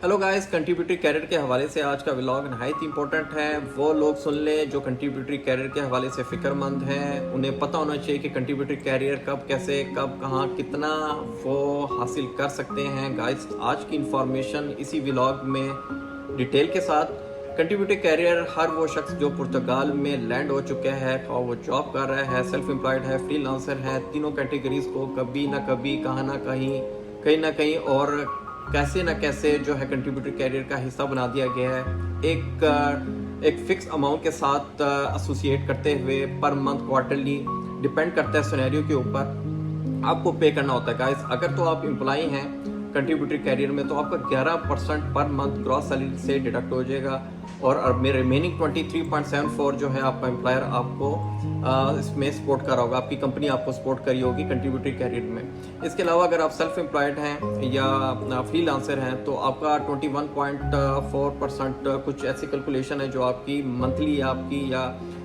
Hello guys, contributory career के हवाले से आज का व्लॉग नहायत इंपॉर्टेंट है। वो लोग सुन लें जो कंट्रीब्यूटरी कैरियर के हवाले से फ़िक्रमंद हैं। उन्हें पता होना चाहिए कि कंट्रीब्यूटरी कैरियर कब, कैसे, कब, कहाँ, कितना वो हासिल कर सकते हैं। गाइस, आज की इंफॉर्मेशन इसी व्लॉग में डिटेल के साथ। कंट्रीब्यूटरी कैरियर हर वो शख्स जो पुर्तगाल में लैंड हो चुका है, और वो जॉब कर रहा है, सेल्फ एम्प्लॉयड है, फ्रीलांसर है, तीनों कैटेगरीज को कभी ना कभी, कहाँ ना कहीं ना कहीं और कैसे न कैसे जो है कंट्रीब्यूटरी कैरियर का हिस्सा बना दिया गया है। एक फिक्स अमाउंट के साथ एसोसिएट करते हुए पर मंथ, क्वार्टरली, डिपेंड करता है सिनेरियो के ऊपर, आपको पे करना होता है। गाइस, अगर तो आप एम्प्लॉई हैं कंट्रीब्यूटरी कैरियर में तो आपका 11% पर मंथ ग्रॉस सैलरी से डिडक्ट हो जाएगा, और मेरे रिमेनिंग 23.74 जो है आपका एम्प्लॉयर आपको इसमें सपोर्ट कर रहा होगा, आपकी कंपनी आपको सपोर्ट करी होगी कंट्रीब्यूटरी कैरियर में। इसके अलावा अगर आप सेल्फ एम्प्लॉयड हैं या फ्रीलांसर हैं तो आपका 21.4% कुछ ऐसी कैलकुलेशन है जो आपकी मंथली आपकी या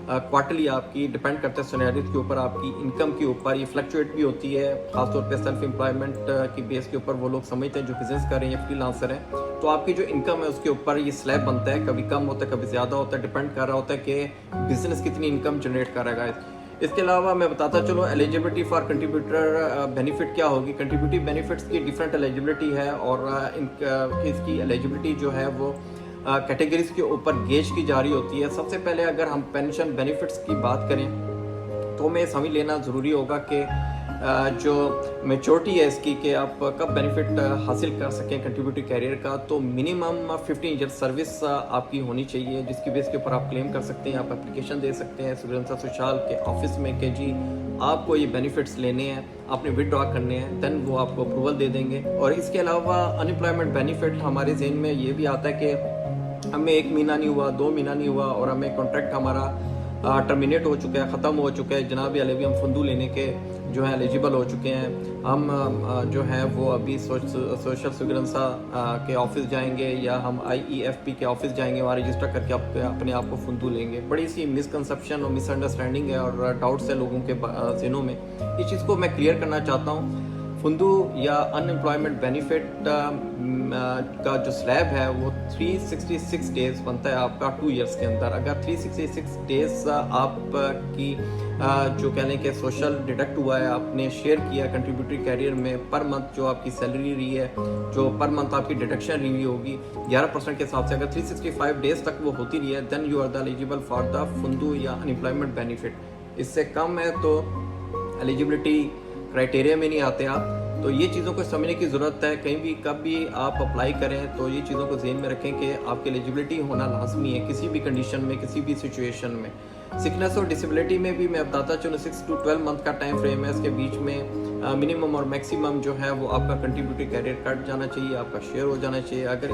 क्वार्टरली आपकी, डिपेंड करते हैं सिनेरियोज के ऊपर, आपकी इनकम के ऊपर। ये फ्लक्चुएट भी होती है, खासतौर पे सेल्फ एम्प्लॉयमेंट की बेस के ऊपर वो लोग समझते हैं जो बिजनेस कर रहे हैं या फ्रीलांसर हैं। तो आपकी जो इनकम है उसके ऊपर ये स्लैब बनता है, कभी कम होता है, कभी ज़्यादा होता है, डिपेंड कर रहा होता है कि बिजनेस कितनी इनकम जनरेट कर रहा है। इसके अलावा मैं बताता चलो एलिजिबिलिटी फॉर कंट्रीब्यूटर बेनिफिट क्या होगी। कंट्रीब्यूटिव बेनिफिट्स की डिफरेंट एलिजिबिलिटी है, और इसकी एलिजिबिलिटी जो है वो कैटेगरीज के ऊपर गेज की जा रही होती है। सबसे पहले अगर हम पेंशन बेनिफिट्स की बात करें तो हमें समझ लेना ज़रूरी होगा कि जो मेचोरिटी है इसकी, कि आप कब बेनिफिट हासिल कर सकें कंट्रीब्यूटरी कैरियर का, तो मिनिमम 15 ईयर सर्विस आपकी होनी चाहिए, जिसकी बेस के ऊपर आप क्लेम कर सकते हैं। आप एप्लीकेशन दे सकते हैं सुगंधा सोशल के ऑफिस में कि जी आपको ये बेनिफिट्स लेने हैं, आपने विदड्रॉ करने हैं, देन वो आपको अप्रूवल दे देंगे। और इसके अलावा अनएम्प्लॉयमेंट बेनिफिट हमारे जहन में ये भी आता है कि हमें 1 महीना नहीं हुआ, 2 महीना नहीं हुआ और हमें कॉन्ट्रैक्ट हमारा टर्मिनेट हो चुका है, ख़त्म हो चुका है, जनाब अभी हम फंदू लेने के जो है एलिजिबल हो चुके हैं। हम जो है वो अभी सोशल सिक्योरिटी के ऑफिस जाएंगे या हम IEFP के ऑफिस जाएंगे, वहाँ रजिस्टर करके अपने आप को फंदू लेंगे। बड़ी सी मिसकंसेप्शन और मिसअंडरस्टैंडिंग है और डाउट्स है लोगों के ज़हनों में। इस चीज़ को मैं क्लियर करना चाहता हूँ। फंदू या अनएम्प्लॉयमेंट बेनिफिट का जो स्लैब है वो 366 डेज बनता है आपका 2 इयर्स के अंदर। अगर 366 डेज आपकी जो कह लें कि सोशल डिडक्ट हुआ है, आपने शेयर किया कंट्रीब्यूटरी कैरियर में, पर मंथ जो आपकी सैलरी रही है, जो पर मंथ आपकी डिडक्शन रही होगी 11% के हिसाब से, अगर 365 डेज तक वो होती रही है, then you are the eligible for the fund या अनएम्प्लॉयमेंट बेनिफिट। इससे कम है तो एलिजिबिलिटी क्राइटेरिया में नहीं आते आप। तो ये चीज़ों को समझने की ज़रूरत है। कहीं भी कब भी आप अप्लाई करें तो ये चीज़ों को ज़हन में रखें कि आपकी एलिजिबिलिटी होना लाजमी है किसी भी कंडीशन में, किसी भी सिचुएशन में। सिकनेस और डिसेबिलिटी में भी मैं बताता चलूँ 6 to 12 मंथ का टाइम फ्रेम है। इसके बीच में मिनिमम और मैक्सिमम जो है वो आपका कंट्रीब्यूटरी कैरियर कट जाना चाहिए, आपका शेयर हो जाना चाहिए। अगर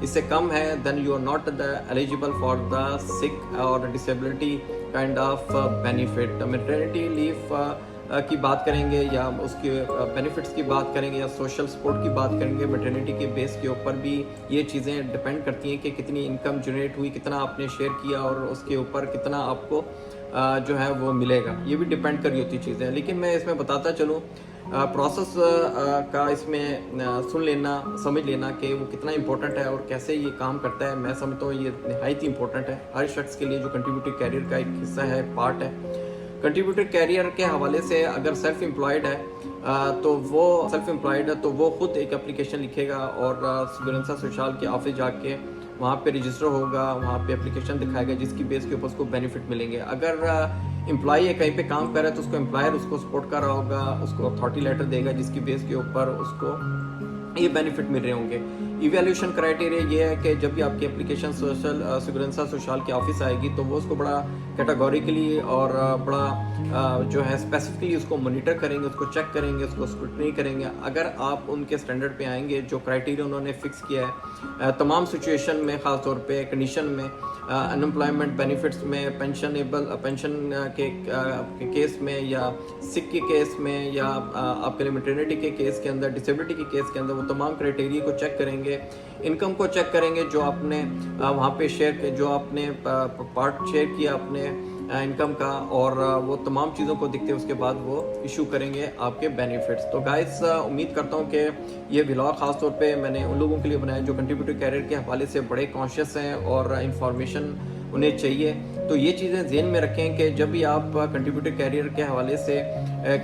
इससे कम है then you are not the eligible for the sick और disability kind of benefit. Maternity leave की बात करेंगे या उसके बेनिफिट्स की बात करेंगे या सोशल सपोर्ट की बात करेंगे, मैटरनिटी के बेस के ऊपर भी ये चीज़ें डिपेंड करती हैं कि कितनी इनकम जनरेट हुई, कितना आपने शेयर किया और उसके ऊपर कितना आपको जो है वो मिलेगा, ये भी डिपेंड कर रही होती चीज़ें। लेकिन मैं इसमें बताता चलूँ प्रोसेस का, इसमें सुन लेना, समझ लेना कि वो कितना इंपॉर्टेंट है और कैसे ये काम करता है। मैं समझता हूँ ये नहायत ही इंपॉर्टेंट है हर शख्स के लिए जो कंट्रीब्यूटरी कैरियर का एक हिस्सा है, पार्ट है। कंट्रीब्यूटरी कैरियर के हवाले से अगर सेल्फ एम्प्लॉयड है तो वो खुद एक एप्लीकेशन लिखेगा और सुगंधा सोशल के ऑफिस जाके वहाँ पे रजिस्टर होगा, वहाँ पे एप्लीकेशन दिखाएगा जिसकी बेस के ऊपर उसको बेनिफिट मिलेंगे। अगर एम्प्लॉई है कहीं पे काम कर रहा है तो उसको एम्प्लॉयर उसको सपोर्ट कर रहा होगा, उसको अथॉरिटी लेटर देगा जिसकी बेस के ऊपर उसको ये बेनिफिट मिल रहे होंगे। इवैल्यूएशन क्राइटेरिया ये है कि जब भी आपकी एप्लीकेशन सुगंधा सोशल के ऑफिस आएगी तो वो उसको बड़ा कैटेगोरिकली और बड़ा जो है स्पेसिफिकली उसको मॉनिटर करेंगे, उसको चेक करेंगे, उसको स्क्रूटनी करेंगे। अगर आप उनके स्टैंडर्ड पे आएंगे, जो क्राइटेरिया उन्होंने फिक्स किया है तमाम सिचुएशन में, ख़ास तौर पे कंडीशन में, अनएम्प्लॉयमेंट बेनिफिट्स में, पेंशन के केस में या सिक के केस में या आपके मैटरनिटी के केस के अंदर, डिसेबिलिटी के केस के अंदर, वो तमाम क्राइटेरिया को चेक करेंगे, इनकम को चेक करेंगे जो आपने वहाँ पे शेयर, जो आपने पार्ट शेयर किया अपने इनकम का, और वो तमाम चीज़ों को देखते हैं उसके बाद वो इशू करेंगे आपके बेनिफिट्स। तो गाइस उम्मीद करता हूँ कि ये व्लॉग खास तौर पे मैंने उन लोगों के लिए बनाया जो कंट्रीब्यूटर कैरियर के हवाले से बड़े कॉन्शियस हैं और इंफॉर्मेशन उन्हें चाहिए। तो ये चीज़ें ज़हन में रखें कि जब भी आप कंट्रीब्यूटर कैरियर के हवाले से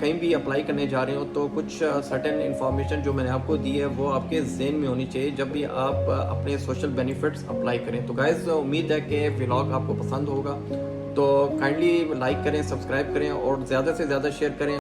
कहीं भी अप्लाई करने जा रहे हो तो कुछ सर्टेन इन्फॉर्मेशन जो मैंने आपको दी है वो आपके जहन में होनी चाहिए जब भी आप अपने सोशल बेनिफिट्स अप्लाई करें। तो गाइस उम्मीद है कि व्लॉग आपको पसंद होगा, तो काइंडली लाइक करें, सब्सक्राइब करें और ज़्यादा से ज़्यादा शेयर करें।